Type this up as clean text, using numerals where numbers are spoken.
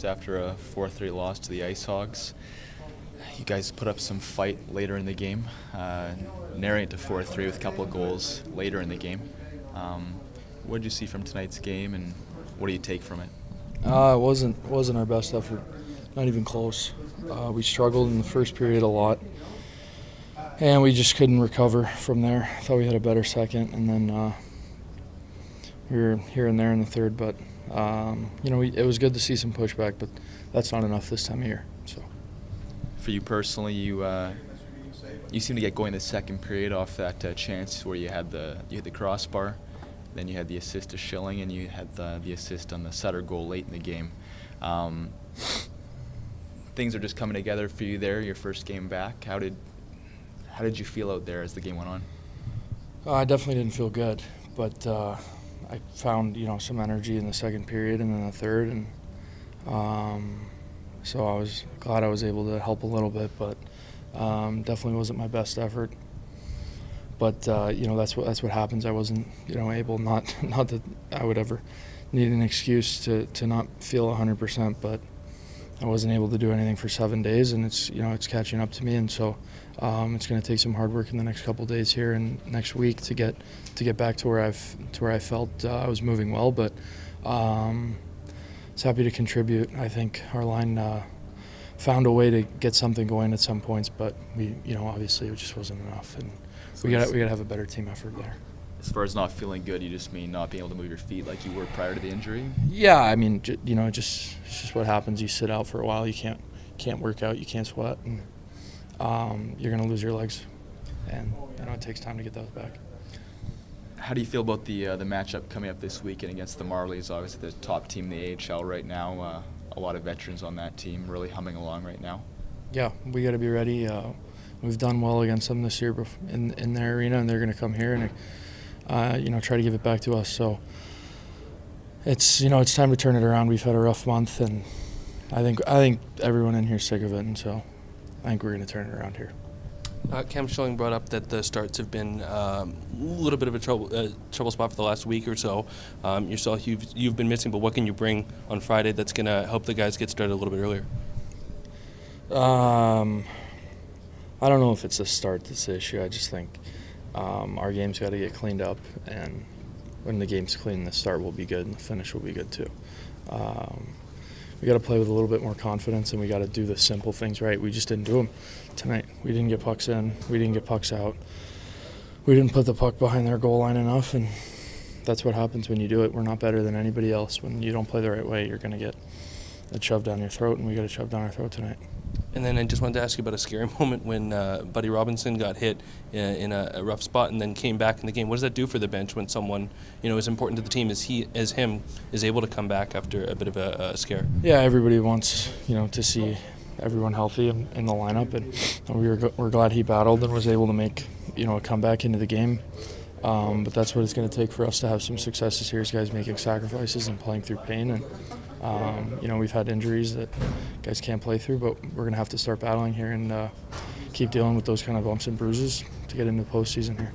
first after a 4-3 loss to the Ice Hogs. You guys put up some fight later in the game, narrowing it to 4-3 with a couple of goals later in the game. What did you see from tonight's game, and what do you take from it? It wasn't our best effort, not even close. We struggled in the first period a lot, and we just couldn't recover from there. I thought we had a better second, and then we were here and there in the third. But it was good to see some pushback, but that's not enough this time of year. So, for you personally, you seem to get going the second period off that chance where you had the crossbar. Then you had the assist to Schilling, and you had the assist on the Sutter goal late in the game. Things are just coming together for you there, your first game back. How did you feel out there as the game went on? I definitely didn't feel good, but I found some energy in the second period and then the third, and so I was glad I was able to help a little bit, but definitely wasn't my best effort. But that's what happens. I wasn't able, not that I would ever need an excuse to not feel 100%, but I wasn't able to do anything for 7 days, and it's catching up to me, and so it's going to take some hard work in the next couple of days here and next week to get back to where I felt I was moving well. But I was happy to contribute. I think our line found a way to get something going at some points, but we obviously it just wasn't enough, and we got to have a better team effort there. As far as not feeling good, you just mean not being able to move your feet like you were prior to the injury? Yeah, I mean, it's just what happens. You sit out for a while, you can't work out, you can't sweat, and you're going to lose your legs, and it takes time to get those back. How do you feel about the matchup coming up this weekend against the Marlies? Obviously, the top team in the AHL right now. A lot of veterans on that team, really humming along right now. Yeah, we got to be ready. We've done well against them this year in their arena, and they're going to come here and try to give it back to us. So it's time to turn it around. We've had a rough month, and I think everyone in here is sick of it, and so I think we're going to turn it around here. Cam Schilling brought up that the starts have been a little bit of a trouble spot for the last week or so. Yourself, you've been missing, but what can you bring on Friday that's going to help the guys get started a little bit earlier? I don't know if it's the start that's the issue. I just think our game's got to get cleaned up, and when the game's clean, the start will be good and the finish will be good too. We got to play with a little bit more confidence, and we got to do the simple things right. We just didn't do them tonight. We didn't get pucks in. We didn't get pucks out. We didn't put the puck behind their goal line enough, and that's what happens when you do it. We're not better than anybody else. When you don't play the right way, you're going to get it shoved down your throat, and we got it shoved down our throat tonight. And then I just wanted to ask you about a scary moment when Buddy Robinson got hit in a rough spot and then came back in the game. What does that do for the bench when someone as important to the team as him is able to come back after a bit of a scare? Yeah, everybody wants to see everyone healthy in the lineup, and we're glad he battled and was able to make a comeback into the game. But that's what it's going to take for us to have some successes here. Is guys making sacrifices and playing through pain, and we've had injuries that guys can't play through, but we're going to have to start battling here and keep dealing with those kind of bumps and bruises to get into the postseason here.